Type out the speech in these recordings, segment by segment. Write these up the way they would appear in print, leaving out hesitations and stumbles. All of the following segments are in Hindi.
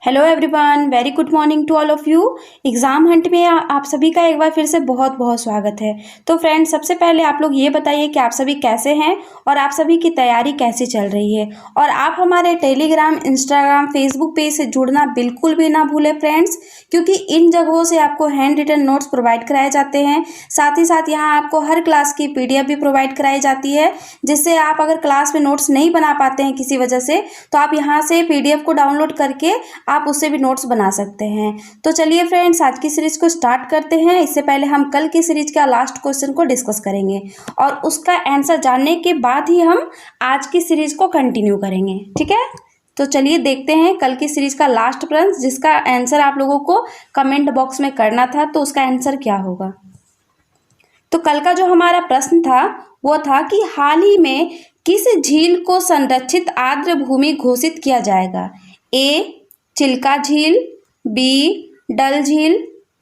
Hello everyone, very good morning to all of you. Exam hunt में आप सभी का एक बार फिर से बहुत बहुत स्वागत है। तो फ्रेंड्स, सबसे पहले आप लोग ये बताइए कि आप सभी कैसे हैं और आप सभी की तैयारी कैसी चल रही है। और आप हमारे टेलीग्राम, इंस्टाग्राम, फेसबुक पेज से जुड़ना बिल्कुल भी ना भूलें फ्रेंड्स, क्योंकि इन जगहों से आपको हैंड रिटन नोट्स प्रोवाइड कराए जाते हैं। साथ ही साथ यहाँ आपको हर क्लास की PDF भी प्रोवाइड कराई जाती है, जिससे आप अगर क्लास में नोट्स नहीं बना पाते हैं किसी वजह से, तो आप यहाँ से PDF को डाउनलोड करके आप उससे भी नोट्स बना सकते हैं। तो चलिए फ्रेंड्स, आज की सीरीज को स्टार्ट करते हैं। इससे पहले हम कल की सीरीज का लास्ट क्वेश्चन को डिस्कस करेंगे और उसका आंसर जानने के बाद ही हम आज की सीरीज को कंटिन्यू करेंगे, ठीक है। तो चलिए देखते हैं कल की सीरीज का लास्ट प्रश्न, जिसका आंसर आप लोगों को कमेंट बॉक्स में करना था। तो उसका आंसर क्या होगा? तो कल का जो हमारा प्रश्न था वो था कि हाल ही में किस झील को संरक्षित आर्द्र भूमि घोषित किया जाएगा? ए चिल्का झील, बी डल झील,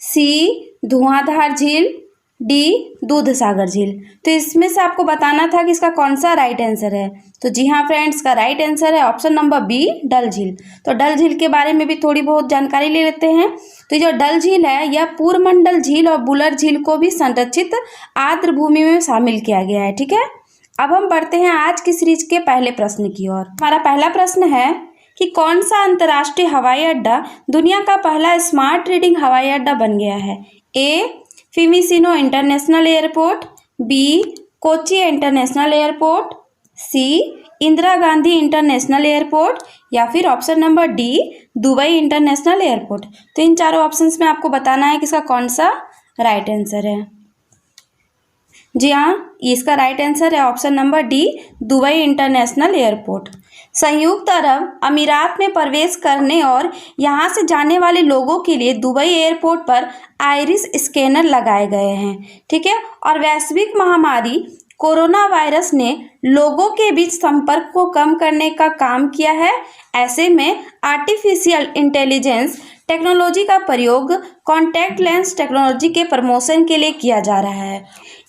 सी धुआंधार झील, डी दूधसागर झील। तो इसमें से आपको बताना था कि इसका कौन सा राइट आंसर है। तो जी हाँ फ्रेंड्स, का राइट आंसर है ऑप्शन नंबर बी, डल झील। तो डल झील के बारे में भी थोड़ी बहुत जानकारी ले लेते हैं। तो जो डल झील है, यह पूर्वमंडल झील और बुलर झील को भी संरक्षित आर्द्र भूमि में शामिल किया गया है, ठीक है। अब हम बढ़ते हैं आज की सीरीज के पहले प्रश्न की ओर। हमारा पहला प्रश्न है कि कौन सा अंतर्राष्ट्रीय हवाई अड्डा दुनिया का पहला स्मार्ट रीडिंग हवाई अड्डा बन गया है? A Fiumicino international airport, B Kochi international airport, C Indira Gandhi international airport, या फिर option number D Dubai international airport. तो इन चारों ऑप्शंस में आपको बताना है कि इसका कौन सा राइट आंसर है। जी हाँ, इसका राइट आंसर है option number D Dubai international airport. संयुक्त अरब अमीरात में प्रवेश करने और यहाँ से जाने वाले लोगों के लिए दुबई एयरपोर्ट पर आइरिस स्कैनर लगाए गए हैं, ठीक है। और वैश्विक महामारी कोरोना वायरस ने लोगों के बीच संपर्क को कम करने का काम किया है। ऐसे में आर्टिफिशियल इंटेलिजेंस टेक्नोलॉजी का प्रयोग कॉन्टैक्ट लेंस टेक्नोलॉजी के प्रमोशन के लिए किया जा रहा है।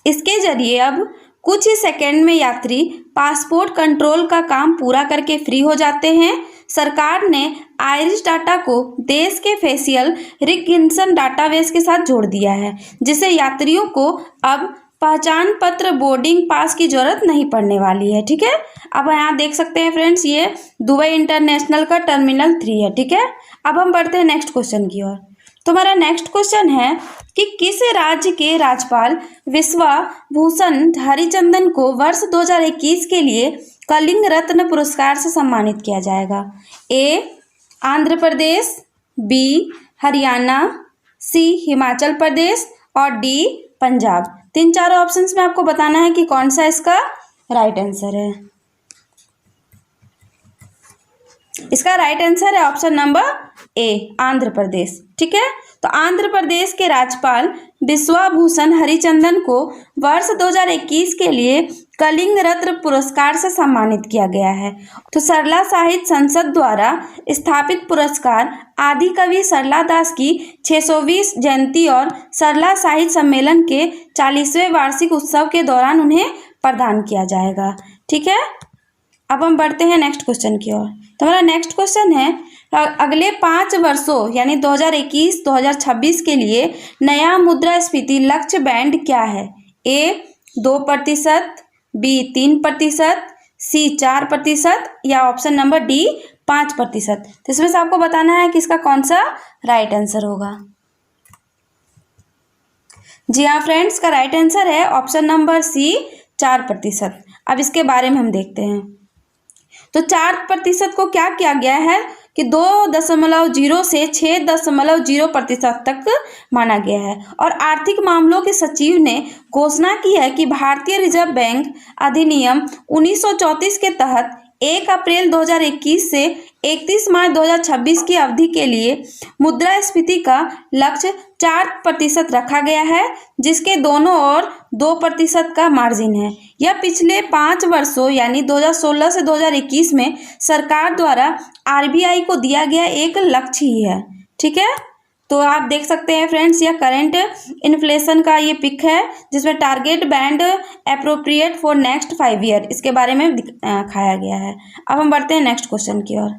इसके जरिए अब कुछ ही सेकंड में यात्री पासपोर्ट कंट्रोल का काम पूरा करके फ्री हो जाते हैं। सरकार ने आइरिस डाटा को देश के फेशियल रिकग्निशन डाटाबेस के साथ जोड़ दिया है, जिससे यात्रियों को अब पहचान पत्र, बोर्डिंग पास की जरूरत नहीं पड़ने वाली है, ठीक है। अब यहाँ देख सकते हैं फ्रेंड्स, ये दुबई इंटरनेशनल का टर्मिनल 3 है, ठीक है। अब हम बढ़ते हैं नेक्स्ट क्वेश्चन की ओर। तो हमारा नेक्स्ट क्वेश्चन है कि किस राज्य के राज्यपाल विश्वभूषण हरिचंदन को वर्ष 2021 के लिए कलिंग रत्न पुरस्कार से सम्मानित किया जाएगा? ए आंध्र प्रदेश, बी हरियाणा, सी हिमाचल प्रदेश और डी पंजाब। तीन चारों ऑप्शंस में आपको बताना है कि कौन सा इसका राइट आंसर है। इसका राइट आंसर है ऑप्शन नंबर ए आंध्र प्रदेश, ठीक है। तो आंध्र प्रदेश के राज्यपाल विश्वभूषण हरिचंदन को वर्ष 2021 के लिए कलिंग रत्न पुरस्कार से सम्मानित किया गया है। तो सरला साहित्य संसद द्वारा स्थापित पुरस्कार आदि कवि सरला दास की 620 जयंती और सरला साहित्य सम्मेलन के 40वें वार्षिक उत्सव के दौरान उन्हें प्रदान किया जाएगा, ठीक है। अब हम बढ़ते हैं नेक्स्ट क्वेश्चन की ओर। तो हमारा नेक्स्ट क्वेश्चन है, अगले 5 वर्षों यानी 2021-2026 के लिए नया मुद्रास्फीति लक्ष्य बैंड क्या है? ए 2%, बी 3%, सी 4% या ऑप्शन नंबर डी 5%। तो इसमें से आपको बताना है कि इसका कौन सा राइट आंसर होगा। जी हाँ फ्रेंड्स, का राइट आंसर है ऑप्शन नंबर सी 4%। अब इसके बारे में हम देखते हैं। तो 4% को क्या किया गया है कि 2.0 से 6.0% तक माना गया है। और आर्थिक मामलों के सचिव ने घोषणा की है कि भारतीय रिजर्व बैंक अधिनियम 1934 के तहत 1 अप्रैल 2021 से 31 मार्च 2026 की अवधि के लिए मुद्रास्फीति का लक्ष्य 4% रखा गया है, जिसके दोनों ओर 2% का मार्जिन है। यह पिछले 5 वर्षों यानी 2016 से 2021 में सरकार द्वारा RBI को दिया गया एक लक्ष्य ही है, ठीक है। तो आप देख सकते हैं फ्रेंड्स, यह करंट इन्फ्लेशन का ये पिक है, जिसमें target band appropriate for next 5 year, इसके बारे में दिखाया गया है। अब हम बढ़ते हैं नेक्स्ट क्वेश्चन की ओर।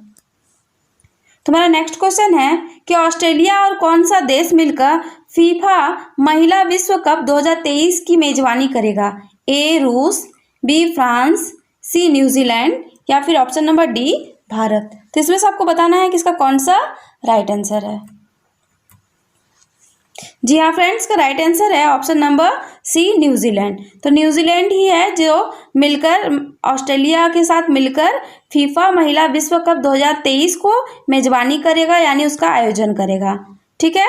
तुम्हारा नेक्स्ट क्वेश्चन है कि ऑस्ट्रेलिया और कौन सा देश मिलकर फीफा महिला विश्व कप 2023 की मेजबानी करेगा? ए रूस, बी फ्रांस, सी न्यूजीलैंड या फिर ऑप्शन नंबर डी भारत। तो इसमें से आपको बताना है कि इसका कौन सा राइट आंसर है। जी हाँ फ्रेंड्स, का राइट आंसर है ऑप्शन नंबर सी न्यूजीलैंड। तो न्यूजीलैंड ही है जो मिलकर ऑस्ट्रेलिया के साथ मिलकर फीफा महिला विश्व कप 2023 को मेजबानी करेगा, यानी उसका आयोजन करेगा। ठीक है,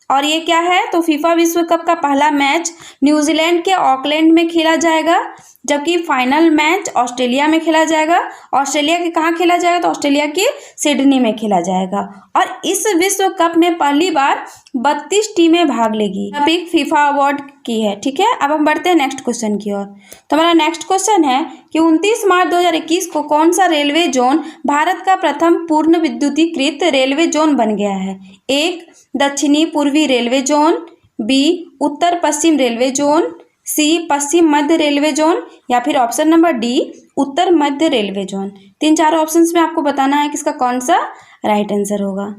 और ये क्या है, तो फीफा विश्व कप का पहला मैच न्यूजीलैंड के ऑकलैंड में खेला जाएगा, जबकि फाइनल मैच ऑस्ट्रेलिया में खेला जाएगा। ऑस्ट्रेलिया के कहाँ खेला जाएगा, तो ऑस्ट्रेलिया के सिडनी में खेला जाएगा। और इस विश्व कप में पहली बार 32 टीमें भाग लेगी। अभी फीफा अवार्ड की है। ठीक है, अब हम बढ़ते हैं नेक्स्ट क्वेश्चन की ओर। तो हमारा नेक्स्ट क्वेश्चन है कि 29 मार्च 2021 को कौन सा रेलवे जोन भारत का प्रथम पूर्ण विद्युतीकृत रेलवे जोन बन गया है? एक दक्षिणी पूर्वी रेलवे जोन, बी उत्तर पश्चिम रेलवे जोन, सी पश्चिम मध्य रेलवे जोन या फिर ऑप्शन नंबर डी उत्तर मध्य रेलवे जोन। 3-4 ऑप्शंस में आपको बताना है कि इसका कौन सा राइट आंसर होगा।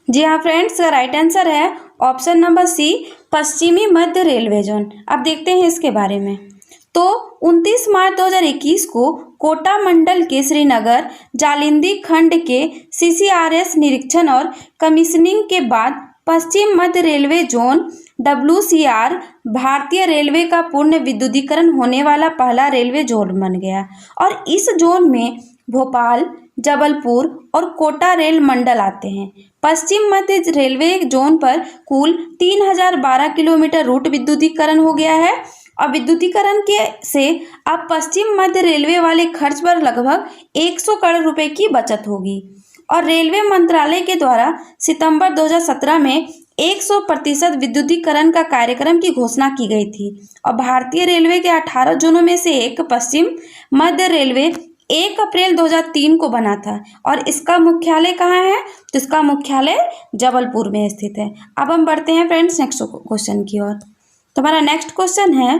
जी हाँ फ्रेंड्स, राइट आंसर है ऑप्शन नंबर सी पश्चिमी मध्य रेलवे जोन। अब देखते हैं इसके बारे में। तो 29 मार्च 2021 को कोटा मंडल के श्रीनगर जालिंदी खंड के CCRS निरीक्षण और कमीशनिंग के बाद पश्चिम मध्य रेलवे जोन WCR भारतीय रेलवे का पूर्ण विद्युतीकरण होने वाला पहला रेलवे जोन बन गया। और इस जोन में भोपाल, जबलपुर और कोटा रेल मंडल आते हैं। पश्चिम मध्य रेलवे जोन पर कुल 3012 किलोमीटर रूट विद्युतीकरण हो गया है। और विद्युतीकरण के से अब पश्चिम मध्य रेलवे वाले खर्च पर लगभग 100 करोड़ रुपए की बचत होगी। और रेलवे मंत्रालय के द्वारा सितंबर 2017 में 100% विद्युतीकरण का कार्यक्रम की घोषणा की गई थी। और भारतीय रेलवे के 18 जोनों में से एक पश्चिम मध्य रेलवे 1 अप्रैल 2003 को बना था। और इसका मुख्यालय कहाँ है, तो इसका मुख्यालय जबलपुर में स्थित है। अब हम बढ़ते हैं फ्रेंड्स नेक्स्ट क्वेश्चन की ओर। तो हमारा नेक्स्ट क्वेश्चन है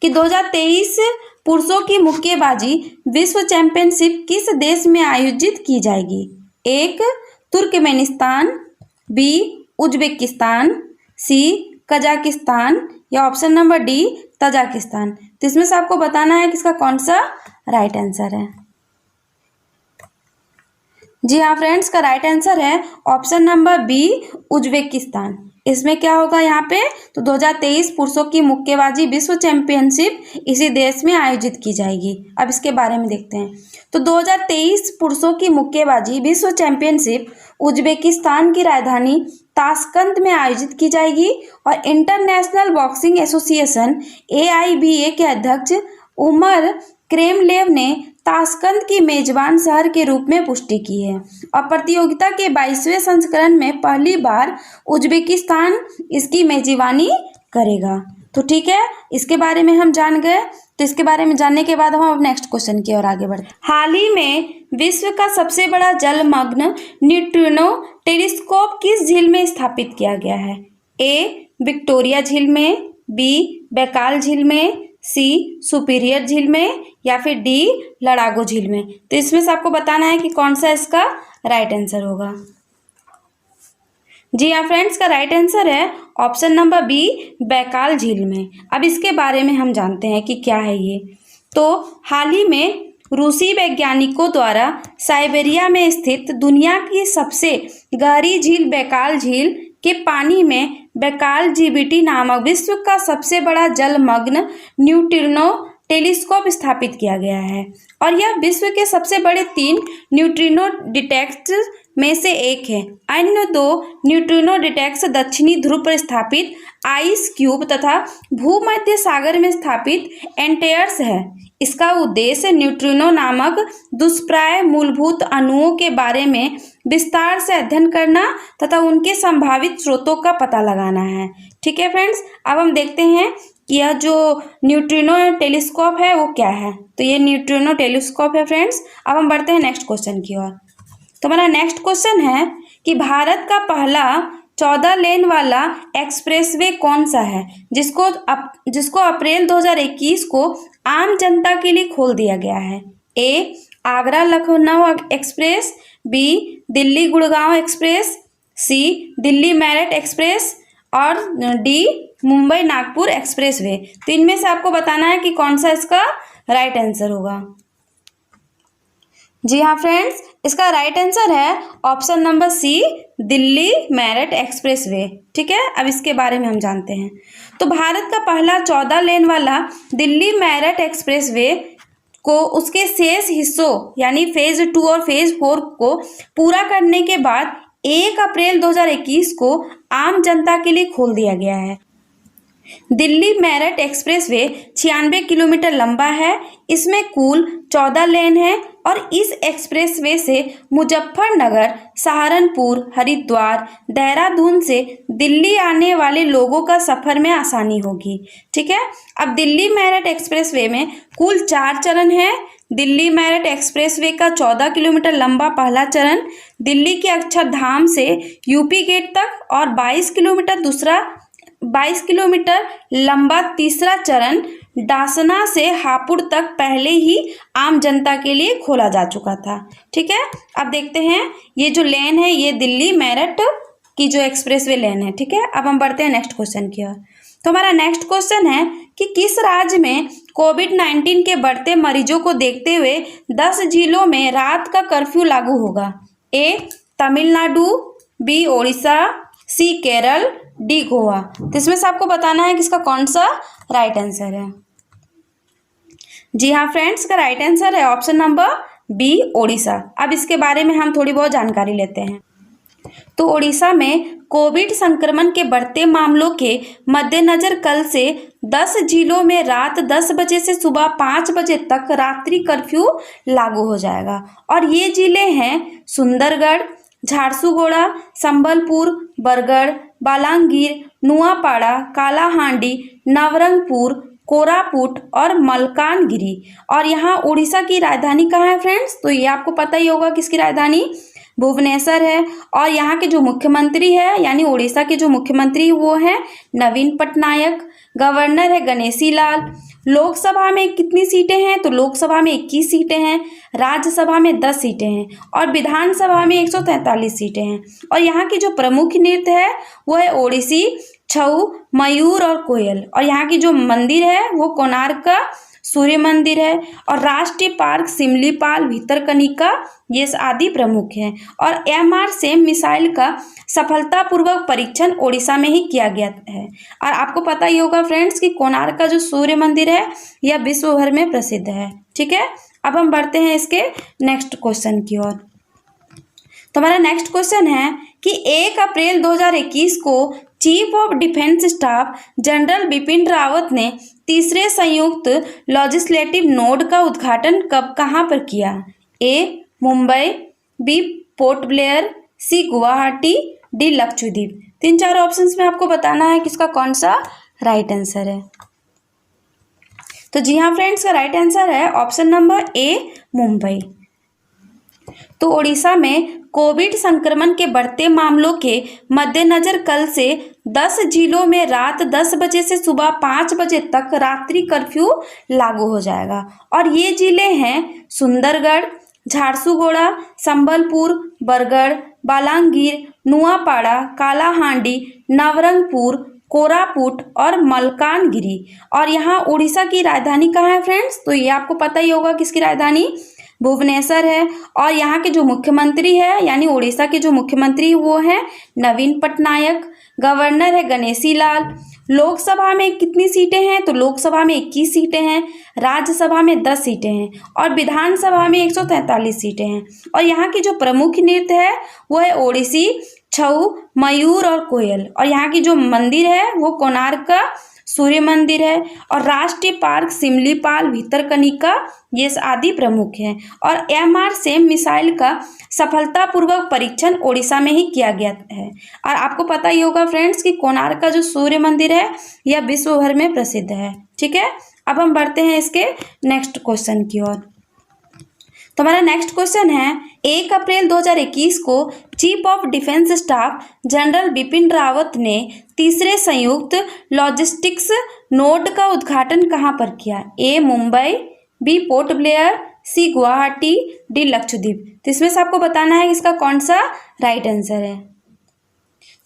कि 2023 पुरुषों की मुक्केबाजी विश्व चैंपियनशिप किस देश में आयोजित की जाएगी? एक तुर्कमेनिस्तान, बी उज्बेकिस्तान, सी कजाकिस्तान या ऑप्शन नंबर डी तजाकिस्तान। तो इसमें से आपको बताना है कि इसका कौन सा राइट आंसर है। जी हाँ फ्रेंड्स, का राइट आंसर है ऑप्शन नंबर बी उज्बेकिस्तान। इसमें क्या होगा यहाँ पे, तो 2023 पुरुषों की मुक्केबाजी विश्व चैंपियनशिप इसी देश में आयोजित की जाएगी। अब इसके बारे में देखते हैं। तो 2023 पुरुषों की मुक्केबाजी विश्व चैंपियनशिप उज्बेकिस्तान की राजधानी ताशकंद में आयोजित की जाएगी। और इंटरनेशनल बॉक्सिंग एसोसिएशन AIBA के अध्यक्ष उमर क्रेमलेव ने ताशकंद की मेजबान शहर के रूप में पुष्टि की है। और प्रतियोगिता के 22वें संस्करण में पहली बार उज्बेकिस्तान इसकी मेजबानी करेगा। तो ठीक है, इसके बारे में हम जान गए। तो इसके बारे में जानने के बाद हम अब नेक्स्ट क्वेश्चन की ओर आगे बढ़ते हैं। हाल ही में विश्व का सबसे बड़ा जलमग्न न्यूट्रिनो टेलीस्कोप किस झील में स्थापित किया गया है? ए विक्टोरिया झील में, बी बैकाल झील में, सी सुपीरियर झील में या फिर डी लड़ागो झील में। तो इसमें से आपको बताना है कि कौन सा इसका राइट आंसर होगा। जी हाँ फ्रेंड्स, का राइट आंसर है ऑप्शन नंबर बी बैकाल झील में। अब इसके बारे में हम जानते हैं कि क्या है ये। तो हाल ही में रूसी वैज्ञानिकों द्वारा साइबेरिया में स्थित दुनिया की सबसे गहरी झील बैकाल झील के पानी में बैकाल GBT नामक विश्व का सबसे बड़ा जलमग्न न्यूट्रिनो टेलीस्कोप स्थापित किया गया है। और यह विश्व के सबसे बड़े 3 न्यूट्रिनो डिटेक्टर्स में से एक है। अन्य 2 न्यूट्रिनो डिटेक्टर्स दक्षिणी ध्रुव पर स्थापित आइस क्यूब तथा भूमध्य सागर में स्थापित एंटेयर्स है। इसका उद्देश्य न्यूट्रिनो नामक दुष्प्राय मूलभूत अणुओं के बारे में विस्तार से अध्ययन करना तथा उनके संभावित स्रोतों का पता लगाना है। ठीक है फ्रेंड्स, अब हम देखते हैं कि यह जो न्यूट्रिनो टेलीस्कोप है वो क्या है। तो ये न्यूट्रिनो टेलीस्कोप है फ्रेंड्स। अब हम बढ़ते हैं नेक्स्ट क्वेश्चन की ओर। तो हमारा नेक्स्ट क्वेश्चन है कि भारत का पहला 14 लेन वाला एक्सप्रेसवे कौन सा है जिसको अप्रैल 2021 को आम जनता के लिए खोल दिया गया है? A Agra Lucknow express, B Delhi Gurgaon express, C Delhi Meerut express और D Mumbai Nagpur expressway. तो इनमें से आपको बताना है कि कौन सा इसका राइट आंसर होगा। जी हाँ फ्रेंड्स, इसका राइट आंसर है option number C Delhi Meerut express way. ठीक है, अब इसके बारे में हम जानते हैं। तो भारत का पहला 14 लेन वाला दिल्ली मेरठ एक्सप्रेस वे को उसके शेष हिस्सों यानी फेज 2 और फेज 4 को पूरा करने के बाद 1 अप्रैल 2021 को आम जनता के लिए खोल दिया गया है। दिल्ली मेरठ एक्सप्रेसवे 96 किलोमीटर लंबा है। इसमें कुल 14 लेन है और इस एक्सप्रेसवे से मुजफ्फरनगर, सहारनपुर, हरिद्वार, देहरादून से दिल्ली आने वाले लोगों का सफर में आसानी होगी। ठीक है, अब दिल्ली मेरठ एक्सप्रेसवे में कुल 4 चरण है। दिल्ली मेरठ एक्सप्रेसवे का 14 किलोमीटर लंबा पहला चरण दिल्ली के अक्षरधाम से यूपी गेट तक और 22 किलोमीटर लंबा तीसरा चरण डासना से हापुड़ तक पहले ही आम जनता के लिए खोला जा चुका था। ठीक है, अब देखते हैं ये जो लेन है ये दिल्ली मेरठ की जो एक्सप्रेसवे लेन है। ठीक है, अब हम बढ़ते हैं नेक्स्ट क्वेश्चन की ओर। तो हमारा नेक्स्ट क्वेश्चन है कि किस राज्य में कोविड-19 के बढ़ते मरीजों को देखते हुए 10 जिलों में रात का कर्फ्यू लागू होगा। ए तमिलनाडु, बी ओडिशा, सी केरल, डी गोवा। तो इसमें से आपको बताना है कि इसका कौन सा राइट आंसर है। जी हाँ फ्रेंड्स, का राइट आंसर है ऑप्शन नंबर बी ओडिशा। अब इसके बारे में हम थोड़ी बहुत जानकारी लेते हैं। तो ओडिशा में कोविड संक्रमण के बढ़ते मामलों के मद्देनजर कल से 10 जिलों में रात 10 बजे से सुबह 5 बजे तक रात्रि कर्फ्यू लागू हो जाएगा। और ये जिले हैं सुंदरगढ़, झारसुगुड़ा, संबलपुर, बरगढ़, बालांगीर, नुआपाड़ा, कालाहांडी, नवरंगपुर, कोरापुट और मलकानगिरी। और यहाँ उड़ीसा की राजधानी कहाँ है फ्रेंड्स? तो ये आपको पता ही होगा किसकी राजधानी भुवनेश्वर है। और यहाँ के जो मुख्यमंत्री है यानी उड़ीसा के जो मुख्यमंत्री वो हैं नवीन पटनायक। गवर्नर है गणेशी लाल। लोकसभा में कितनी सीटें हैं? तो लोकसभा में 21 सीटें हैं, राज्यसभा में 10 सीटें हैं और विधानसभा में 143 सीटें हैं। और यहाँ की जो प्रमुख नृत्य है वो है ओडिसी, छऊ, मयूर और कोयल। और यहाँ की जो मंदिर है वो कोणार्क का सूर्य मंदिर है। और राष्ट्रीय पार्क सिमलीपाल, भितरकनिका ये आदि प्रमुख हैं। और MRSAM मिसाइल का सफलतापूर्वक परीक्षण ओडिशा में ही किया गया है। और आपको पता ही होगा फ्रेंड्स कि कोणार्क का जो सूर्य मंदिर है यह विश्व भर में प्रसिद्ध है। ठीक है, अब हम बढ़ते हैं इसके नेक्स्ट क्वेश्चन की ओर। तो हमारा नेक्स्ट क्वेश्चन है कि 1 अप्रैल 2021 को chief of defence staff general Bipin Rawat ने तीसरे संयुक्त लेजिस्लेटिव नोड का उद्घाटन कब कहाँ पर किया? ए मुंबई, बी पोर्ट ब्लेयर, सी गुवाहाटी, डी लक्षद्वीप। 3-4 ऑप्शंस में आपको बताना है कि इसका कौन सा राइट आंसर है। तो जी हाँ फ्रेंड्स, का राइट आंसर है ऑप्शन नंबर ए मुंबई। तो ओडिशा में कोविड संक्रमण के बढ़ते मामलों के मद्देनजर कल से 10 जिलों में रात 10 बजे से सुबह 5 बजे तक रात्रि कर्फ्यू लागू हो जाएगा। और ये जिले हैं सुंदरगढ़, झारसुगुड़ा, संबलपुर, बरगढ़, बालांगीर, नुआपाड़ा, कालाहांडी, नवरंगपुर, कोरापुट और मलकानगिरी। और यहाँ उड़ीसा की राजधानी कहाँ है फ्रेंड्स? तो ये आपको पता ही होगा किसकी राजधानी भुवनेश्वर है। और यहाँ के जो मुख्यमंत्री है यानी उड़ीसा के जो मुख्यमंत्री वो हैं नवीन पटनायक। गवर्नर है गणेशी लाल। लोकसभा में कितनी सीटें हैं? तो लोकसभा में 21 सीटें हैं, राज्यसभा में 10 सीटें हैं और विधानसभा में 143 सीटें हैं। और यहाँ की जो प्रमुख नृत्य है वो है ओडिसी, छऊ, मयूर और कोयल। और यहाँ की जो मंदिर है वो कोणार्क का सूर्य मंदिर है। और राष्ट्रीय पार्क सिमलीपाल, भितरकनिका ये आदि प्रमुख हैं। और MRSAM मिसाइल का सफलतापूर्वक परीक्षण ओडिशा में ही किया गया है। और आपको पता ही होगा फ्रेंड्स कि कोणार्क का जो सूर्य मंदिर है यह विश्व भर में प्रसिद्ध है। ठीक है, अब हम बढ़ते हैं इसके नेक्स्ट क्वेश्चन की ओर। तो हमारा नेक्स्ट क्वेश्चन है 1 अप्रैल 2021 को chief of defence staff general Bipin Rawat ने तीसरे संयुक्त लॉजिस्टिक्स नोड का उद्घाटन कहाँ पर किया? ए मुंबई, बी पोर्ट ब्लेयर, सी गुवाहाटी, डी लक्षद्वीप। तो इसमें से आपको बताना है इसका कौन सा राइट आंसर है।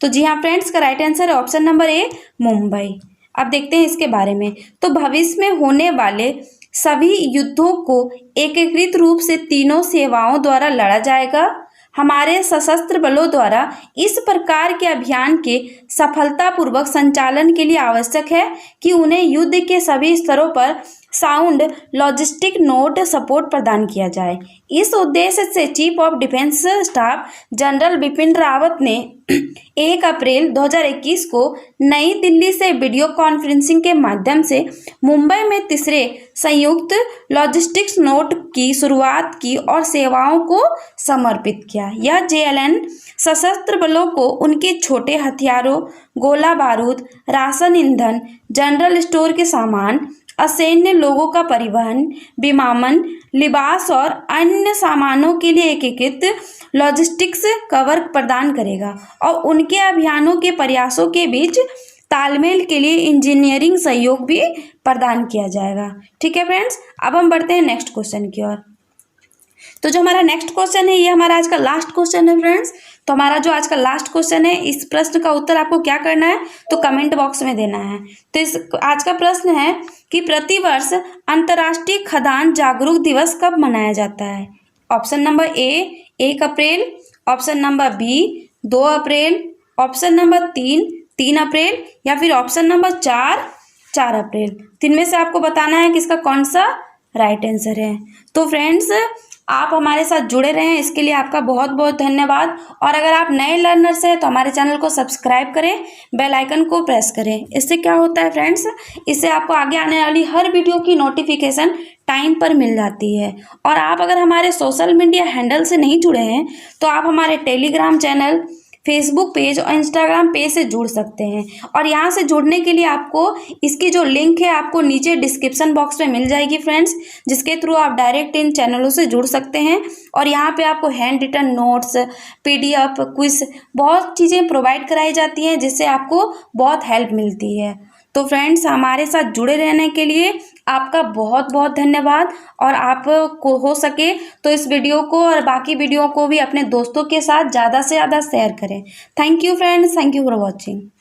तो जी हाँ फ्रेंड्स, का राइट आंसर है ऑप्शन नंबर ए, मुंबई। अब देखते हैं इसके बारे में। तो भविष्य में होने वाले सभी युद्धों को एकीकृत रूप से तीनों सेवाओं द्वारा लड़ा जाएगा। हमारे सशस्त्र बलों द्वारा इस प्रकार के अभियान के सफलतापूर्वक संचालन के लिए आवश्यक है कि उन्हें युद्ध के सभी स्तरों पर साउंड लॉजिस्टिक नोट सपोर्ट प्रदान किया जाए। इस उद्देश्य से chief of defence staff general Bipin Rawat ने 1 अप्रैल 2021 को नई दिल्ली से वीडियो कॉन्फ्रेंसिंग के माध्यम से मुंबई में तीसरे संयुक्त लॉजिस्टिक्स नोट की शुरुआत की और सेवाओं को समर्पित किया। यह JLN सशस्त्र बलों को उनके छोटे हथियारों, गोला बारूद, राशन, ईंधन, जनरल स्टोर के सामान, असैन्य लोगों का परिवहन, विमानन, लिबास और अन्य सामानों के लिए एकीकृत लॉजिस्टिक्स कवर प्रदान करेगा और उनके अभियानों के प्रयासों के बीच तालमेल के लिए इंजीनियरिंग सहयोग भी प्रदान किया जाएगा। ठीक है फ्रेंड्स, अब हम बढ़ते हैं नेक्स्ट क्वेश्चन की ओर। तो जो हमारा नेक्स्ट क्वेश्चन है, ये हमारा आज का लास्ट क्वेश्चन है फ्रेंड्स। तो हमारा जो आज का लास्ट क्वेश्चन है, इस प्रश्न का उत्तर आपको क्या करना है, तो कमेंट बॉक्स में देना है। तो इस आज का प्रश्न है कि प्रतिवर्ष अंतर्राष्ट्रीय खदान जागरूक दिवस कब मनाया जाता है। ऑप्शन नंबर ए 1 अप्रैल, ऑप्शन नंबर बी 2 अप्रैल, ऑप्शन नंबर 3 अप्रैल या फिर ऑप्शन नंबर 4 अप्रैल। तो इनमें से आपको बताना है कि इसका कौन सा राइट आंसर है। तो फ्रेंड्स, आप हमारे साथ जुड़े रहें, इसके लिए आपका बहुत बहुत धन्यवाद। और अगर आप नए लर्नर्स हैं तो हमारे चैनल को सब्सक्राइब करें, बेल आइकन को प्रेस करें। इससे क्या होता है फ्रेंड्स, इससे आपको आगे आने वाली हर वीडियो की नोटिफिकेशन टाइम पर मिल जाती है। और आप अगर हमारे सोशल मीडिया हैंडल से नहीं जुड़े हैं तो आप हमारे टेलीग्राम चैनल, फेसबुक पेज और इंस्टाग्राम पेज से जुड़ सकते हैं। और यहाँ से जुड़ने के लिए आपको इसकी जो लिंक है आपको नीचे डिस्क्रिप्शन बॉक्स में मिल जाएगी फ्रेंड्स, जिसके थ्रू आप डायरेक्ट इन चैनलों से जुड़ सकते हैं। और यहाँ पे आपको hand written notes, PDF, quiz, बहुत चीज़ें प्रोवाइड कराई जाती हैं जिससे आपको बहुत हेल्प मिलती है। तो फ्रेंड्स, हमारे साथ जुड़े रहने के लिए आपका बहुत बहुत धन्यवाद। और आप को हो सके तो इस वीडियो को और बाकी वीडियो को भी अपने दोस्तों के साथ ज़्यादा से ज़्यादा शेयर करें। Thank you friends, thank you for watching.